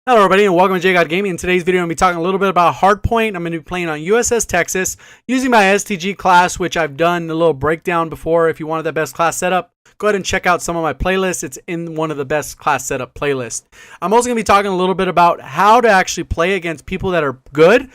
Hello everybody and welcome to JGod Gaming. In today's video I'm going to be talking a little bit about Hardpoint. I'm going to be playing on USS Texas using my STG class, which I've done a little breakdown before. If you wanted that best class setup, go ahead and check out some of my playlists. It's in one of the best class setup playlists. I'm also going to be talking a little bit about how to actually play against people that are good,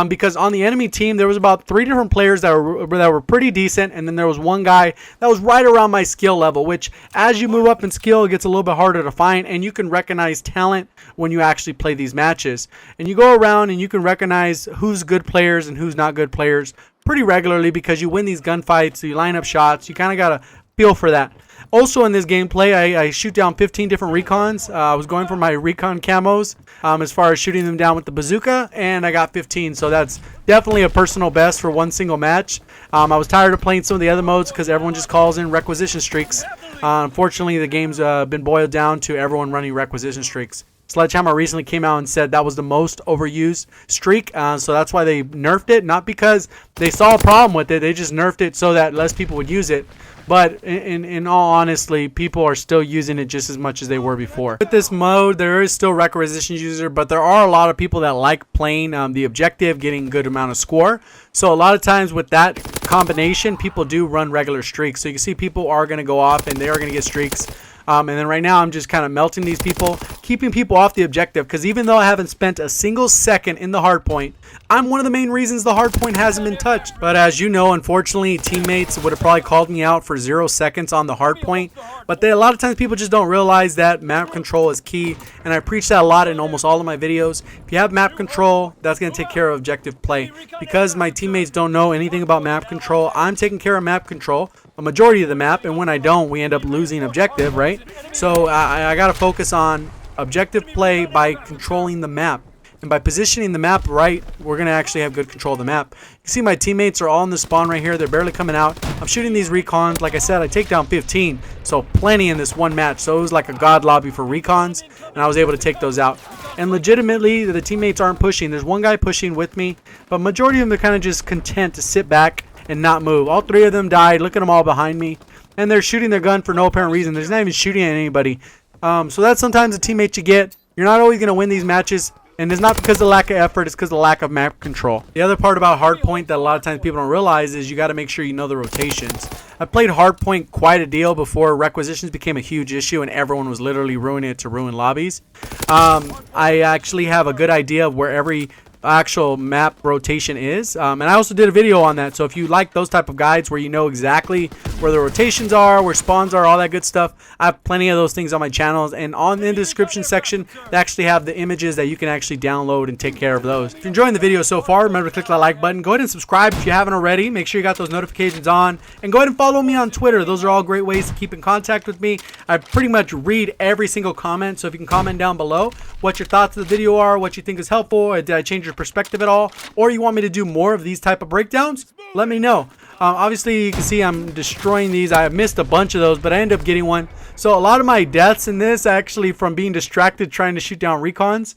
because on the enemy team there was about 3 different players that were pretty decent, and then there was one guy that was right around my skill level, which as you move up in skill it gets a little bit harder to find, and you can recognize talent when you actually play these matches. And you go around and you can recognize who's good players and who's not good players pretty regularly because you win these gunfights, so you line up shots, you kind of got to feel for that. Also in this gameplay, I shoot down 15 different recons. I was going for my recon camos as far as shooting them down with the bazooka, and I got 15, so that's definitely a personal best for one single match. I was tired of playing some of the other modes because everyone just calls in requisition streaks. Unfortunately, the game's been boiled down to everyone running requisition streaks. Sledgehammer recently came out and said that was the most overused streak, so that's why they nerfed it. Not because they saw a problem with it, they just nerfed it so that less people would use it. But in all honesty, people are still using it just as much as they were before. With this mode, there is still requisition user, but there are a lot of people that like playing the objective, getting a good amount of score. So a lot of times with that combination, people do run regular streaks. So you can see people are going to go off and they are going to get streaks. And then right now I'm just kind of melting these people, keeping people off the objective, because even though I haven't spent a single second in the hardpoint, I'm one of the main reasons the hardpoint hasn't been touched. But as you know, unfortunately, teammates would have probably called me out for 0 seconds on the hardpoint. But a lot of times people just don't realize that map control is key, and I preach that a lot in almost all of my videos. If you have map control, that's going to take care of objective play. Because my teammates don't know anything about map control, I'm taking care of map control a majority of the map, and when I don't, we end up losing objective, right? So I got to focus on objective play by controlling the map. And by positioning the map right, we're going to actually have good control of the map. You can see my teammates are all in the spawn right here. They're barely coming out. I'm shooting these recons. Like I said, I take down 15, so plenty in this one match. So it was like a god lobby for recons, and I was able to take those out. And legitimately, the teammates aren't pushing. There's one guy pushing with me, but majority of them are kind of just content to sit back and not move. All 3 of them died. Look at them all behind me. And they're shooting their gun for no apparent reason. They're not even shooting at anybody. So that's sometimes the teammate you get. You're not always going to win these matches. And it's not because of the lack of effort. It's because of the lack of map control. The other part about Hardpoint that a lot of times people don't realize is you got to make sure you know the rotations. I played Hardpoint quite a deal before requisitions became a huge issue and everyone was literally ruining it to ruin lobbies. I actually have a good idea of where every actual map rotation is, and I also did a video on that. So if you like those type of guides where you know exactly where the rotations are, where spawns are, all that good stuff, I have plenty of those things on my channels, and on in the description section they actually have the images that you can actually download and take care of those. If you're enjoying the video so far, remember to click that like button. Go ahead and subscribe if you haven't already. Make sure you got those notifications on, and go ahead and follow me on Twitter. Those are all great ways to keep in contact with me. I pretty much read every single comment, so if you can comment down below what your thoughts of the video are, what you think is helpful, or did I change your perspective at all, or you want me to do more of these type of breakdowns, let me know. Obviously you can see I'm destroying these. I missed a bunch of those, but I ended up getting one. So a lot of my deaths in this actually from being distracted trying to shoot down recons.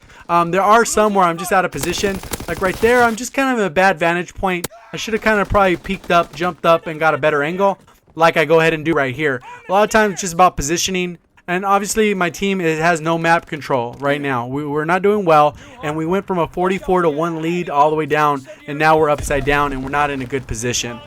There are some where I'm just out of position, like right there. I'm just kind of in a bad vantage point. I should have kind of probably peeked up, jumped up, and got a better angle like I go ahead and do right here. A lot of times it's just about positioning. And obviously my team has no map control right now. We're not doing well, and we went from a 44-1 lead all the way down, and now we're upside down and we're not in a good position.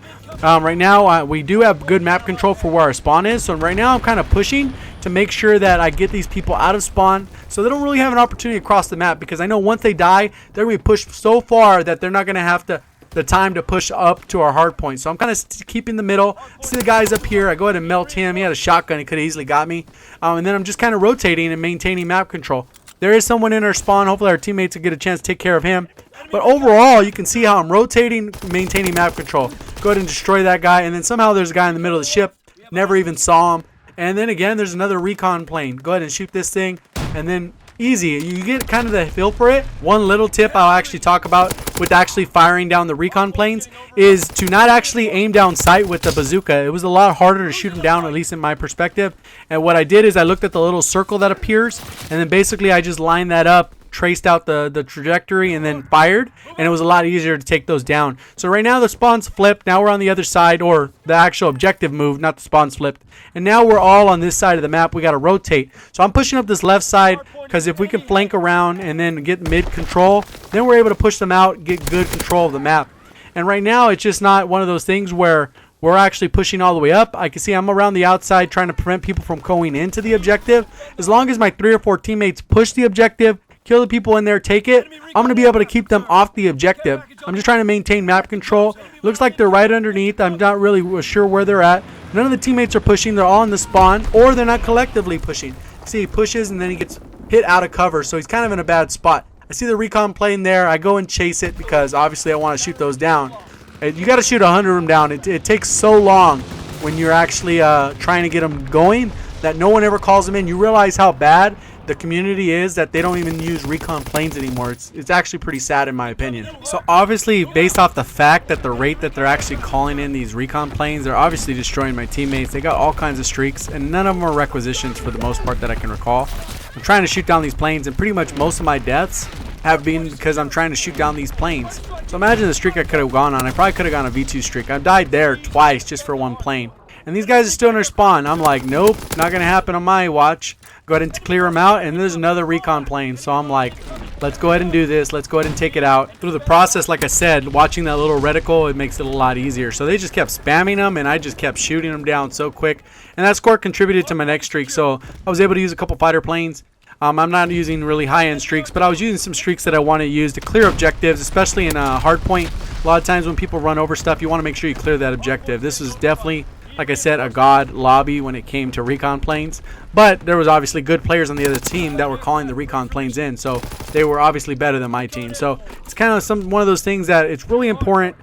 Right now we do have good map control for where our spawn is, so right now I'm kind of pushing to make sure that I get these people out of spawn so they don't really have an opportunity to cross the map, because I know once they die they're going to be pushed so far that they're not going to have the time to push up to our hard point. So I'm kind of keeping the middle. See the guys up here, I go ahead and melt him. He had a shotgun, he could have easily got me. And then I'm just kind of rotating and maintaining map control. There is someone in our spawn. Hopefully our teammates will get a chance to take care of him. But overall, you can see how I'm rotating, maintaining map control. Go ahead and destroy that guy, and then somehow there's a guy in the middle of the ship. Never even saw him. And then again, there's another recon plane. Go ahead and shoot this thing, and then easy. You get kind of the feel for it. One little tip I'll actually talk about with actually firing down the recon planes is to not actually aim down sight with the bazooka. It was a lot harder to shoot them down, at least in my perspective. And what I did is I looked at the little circle that appears, and then basically I just lined that up traced out the trajectory and then fired, and it was a lot easier to take those down. So right now the spawn's flipped. Now we're on the other side, or the actual objective moved, not the spawn's flipped. And now we're all on this side of the map. We got to rotate. So I'm pushing up this left side because if we can flank around and then get mid control, then we're able to push them out, get good control of the map. And right now it's just not one of those things where we're actually pushing all the way up. I can see I'm around the outside trying to prevent people from going into the objective. As long as my 3 or 4 teammates push the objective, kill the people in there, take it, I'm going to be able to keep them off the objective. I'm just trying to maintain map control. Looks like they're right underneath. I'm not really sure where they're at. None of the teammates are pushing. They're all in the spawn, or they're not collectively pushing. See, he pushes and then he gets hit out of cover, so he's kind of in a bad spot. I see the recon plane there. I go and chase it because obviously I want to shoot those down. You got to shoot 100 of them down. It takes so long when you're actually trying to get them going that no one ever calls them in. You realize how bad the community is that they don't even use recon planes anymore. It's actually pretty sad in my opinion. So obviously, based off the fact that the rate that they're actually calling in these recon planes, they're obviously destroying my teammates. They got all kinds of streaks, and none of them are requisitions for the most part that I can recall. I'm trying to shoot down these planes, and pretty much most of my deaths have been because I'm trying to shoot down these planes. So imagine the streak I could have gone on. I probably could have gone a V2 streak. I've died there twice just for one plane. And these guys are still in their spawn. I'm like, nope, not going to happen on my watch. Go ahead and clear them out, and there's another recon plane. So I'm like, let's go ahead and do this. Let's go ahead and take it out. Through the process, like I said, watching that little reticle, it makes it a lot easier. So they just kept spamming them, and I just kept shooting them down so quick. And that score contributed to my next streak. So I was able to use a couple fighter planes. I'm not using really high-end streaks, but I was using some streaks that I want to use to clear objectives, especially in Hardpoint. A lot of times when people run over stuff, you want to make sure you clear that objective. This is definitely, like I said, a god lobby when it came to recon planes. But there was obviously good players on the other team that were calling the recon planes in, so they were obviously better than my team. So it's kind of one of those things that it's really important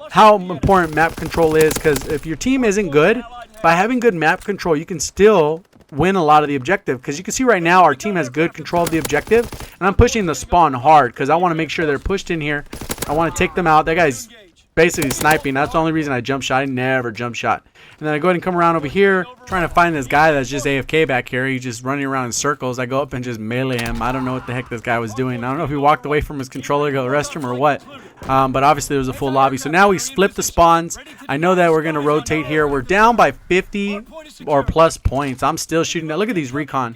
how important map control is, because if your team isn't good, by having good map control, you can still win a lot of the objective. Because you can see right now our team has good control of the objective, and I'm pushing the spawn hard because I want to make sure they're pushed in here. I want to take them out. That guy's basically sniping. That's the only reason I jump shot. I never jump shot. And then I go ahead and come around over here trying to find this guy that's just AFK back here. He's just running around in circles. I go up and just melee him. I don't know what the heck this guy was doing. I don't know if he walked away from his controller to go to the restroom or what. But obviously there was a full lobby. So now we split the spawns. I know that we're going to rotate here. We're down by 50 or plus points. I'm still shooting. Now look at these recon.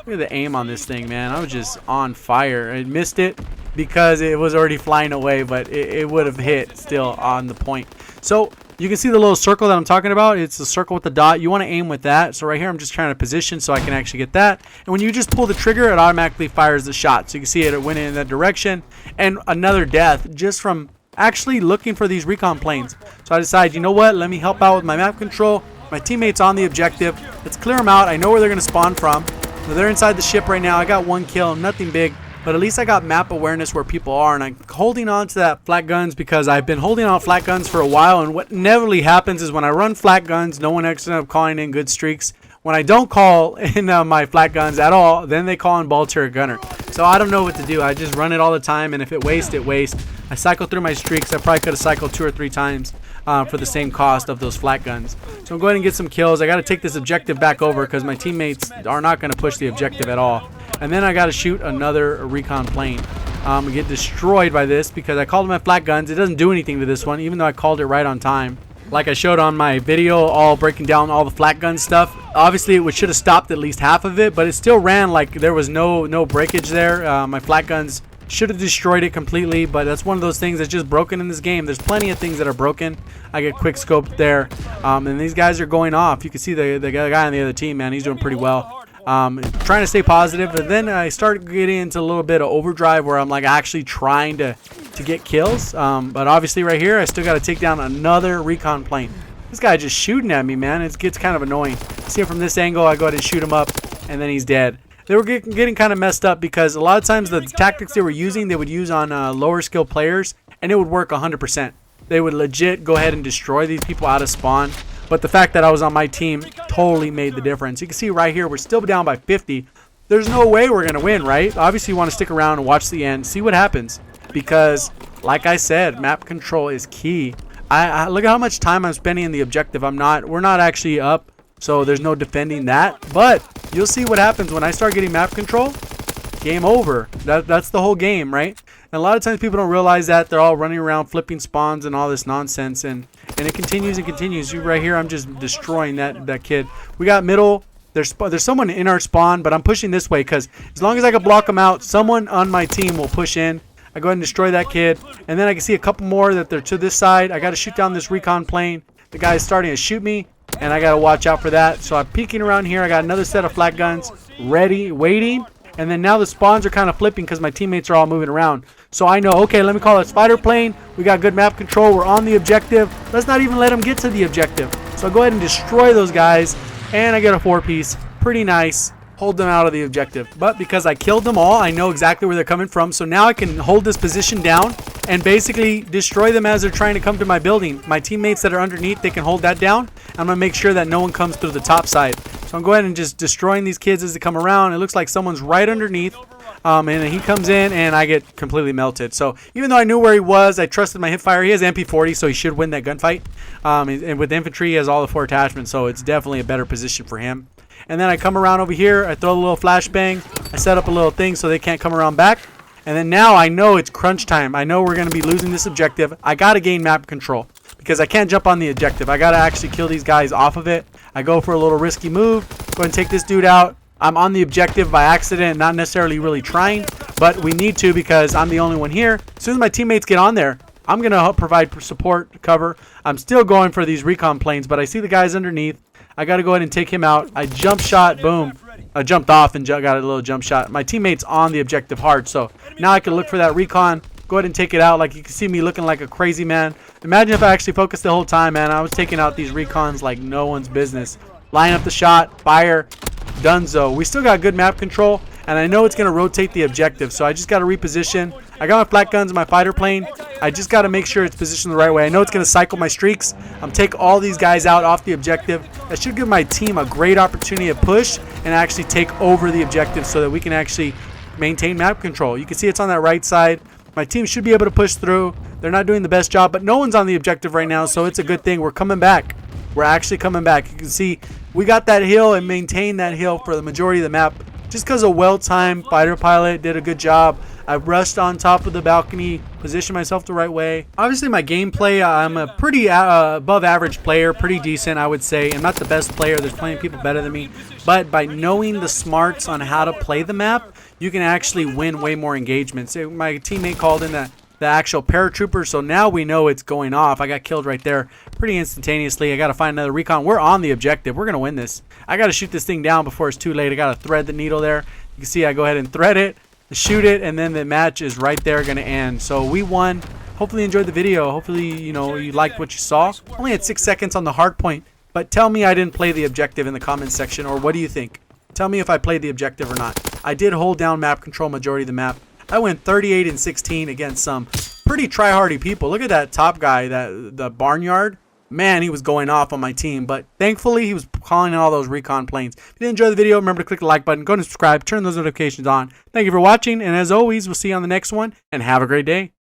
Look at the aim on this thing, man. I was just on fire. I missed it because it was already flying away, but it would have hit still on the point. So you can see the little circle that I'm talking about. It's the circle with the dot. You want to aim with that. So right here I'm just trying to position so I can actually get that. And when you just pull the trigger, it automatically fires the shot. So you can see it went in that direction. And another death just from actually looking for these recon planes. So I decided, you know what? Let me help out with my map control. My teammates on the objective. Let's clear them out. I know where they're going to spawn from. So they're inside the ship right now. I got one kill. Nothing big. But at least I got map awareness where people are, and I'm holding on to that flat guns because I've been holding on flat guns for a while, and what inevitably happens is when I run flat guns, no one ends up calling in good streaks. When I don't call in my flat guns at all, then they call in ball turret gunner. So I don't know what to do. I just run it all the time, and if it wastes, it wastes. I cycle through my streaks. I probably could have cycled 2 or 3 times for the same cost of those flat guns. So I'm going to get some kills. I got to take this objective back over because my teammates are not going to push the objective at all. And then I got to shoot another recon plane. I get destroyed by this because I called my flat guns. It doesn't do anything to this one, even though I called it right on time. Like I showed on my video, all breaking down all the flat gun stuff. Obviously, it should have stopped at least half of it, but it still ran like there was no breakage there. My flat guns should have destroyed it completely, but that's one of those things that's just broken in this game. There's plenty of things that are broken. I get quick scoped there, and these guys are going off. You can see the guy on the other team, man. He's doing pretty well. Trying to stay positive, but then I start getting into a little bit of overdrive where I'm like actually trying to get kills. But obviously right here I still got to take down another recon plane. This guy just shooting at me, man. It gets kind of annoying. See him from this angle, I go ahead and shoot him up, and then he's dead. They were getting kind of messed up because a lot of times the tactics they were using, they would use on lower skill players, and it would work 100%. They would legit go ahead and destroy these people out of spawn. But the fact that I was on my team totally made the difference. You can see right here, we're still down by 50. There's no way we're going to win, right? Obviously, you want to stick around and watch the end, see what happens. Because, like I said, map control is key. I look at how much time I'm spending in the objective. We're not actually up, so there's no defending that. But you'll see what happens when I start getting map control. game over. That's the whole game, right? And a lot of times people don't realize that. They're all running around flipping spawns and all this nonsense, and it continues and continues. You right here, I'm just destroying that kid. We got middle. There's someone in our spawn, but I'm pushing this way because as long as I can block them out, someone on my team will push in. I go ahead and destroy that kid, and then I can see a couple more that they're to this side. I got to shoot down this recon plane. The guy's starting to shoot me, and I got to watch out for that. So I'm peeking around here. I got another set of flat guns ready, waiting. And then now the spawns are kind of flipping because my teammates are all moving around. So I know, okay, let me call it spider plane. We got good map control. We're on the objective. Let's not even let them get to the objective. So I'll go ahead and destroy those guys. And I get a 4-piece. Pretty nice. Hold them out of the objective. But because I killed them all, I know exactly where they're coming from. So now I can hold this position down and basically destroy them as they're trying to come to my building. My teammates that are underneath, they can hold that down. I'm going to make sure that no one comes through the top side. So I'm going and just destroying these kids as they come around. It looks like someone's right underneath. And he comes in and I get completely melted. So even though I knew where he was, I trusted my hip fire. He has MP40, so he should win that gunfight. And with infantry, he has all the 4 attachments, so it's definitely a better position for him. And then I come around over here. I throw a little flashbang. I set up a little thing so they can't come around back. And then now I know it's crunch time. I know we're going to be losing this objective. I got to gain map control because I can't jump on the objective. I got to actually kill these guys off of it. I go for a little risky move. Go ahead and take this dude out. I'm on the objective by accident, not necessarily really trying, but we need to because I'm the only one here. As soon as my teammates get on there, I'm going to help provide support cover. I'm still going for these recon planes, but I see the guys underneath. I got to go ahead and take him out. I jump shot, boom. I jumped off and got a little jump shot. My teammate's on the objective hard, so now I can look for that recon. Go ahead and take it out. Like you can see me looking like a crazy man. Imagine if I actually focused the whole time, man. I was taking out these recons like no one's business. Line up the shot, fire, donezo. We still got good map control, and I know it's going to rotate the objective, so I just got to reposition. I got my flat guns and my fighter plane. I just got to make sure it's positioned the right way. I know it's going to cycle my streaks. I'm take all these guys out off the objective. That should give my team a great opportunity to push and actually take over the objective so that we can actually maintain map control. You can see it's on that right side. My team should be able to push through. They're not doing the best job, but no one's on the objective right now, so it's a good thing. We're coming back. We're actually coming back. You can see we got that hill and maintained that hill for the majority of the map. Just because a well-timed fighter pilot did a good job. I rushed on top of the balcony, positioned myself the right way. Obviously, my gameplay, I'm a pretty above average player, pretty decent, I would say. I'm not the best player. There's plenty of people better than me. But by knowing the smarts on how to play the map, you can actually win way more engagements. My teammate called in the actual paratrooper, so now we know it's going off. I got killed right there pretty instantaneously. I got to find another recon. We're on the objective. We're going to win this. I got to shoot this thing down before it's too late. I got to thread the needle there. You can see I go ahead and thread it, shoot it, and then the match is right there going to end. So we won. Hopefully you enjoyed the video. Hopefully, you know, you liked what you saw. Only had 6 seconds on the hardpoint, but tell me I didn't play the objective in the comments section, or what do you think? Tell me if I played the objective or not. I did hold down map control majority of the map. I went 38 and 16 against some pretty try-hardy people. Look at that top guy, the barnyard. Man, he was going off on my team, but thankfully he was calling in all those recon planes. If you did enjoy the video, remember to click the like button, go and subscribe, turn those notifications on. Thank you for watching, and as always, we'll see you on the next one, and have a great day.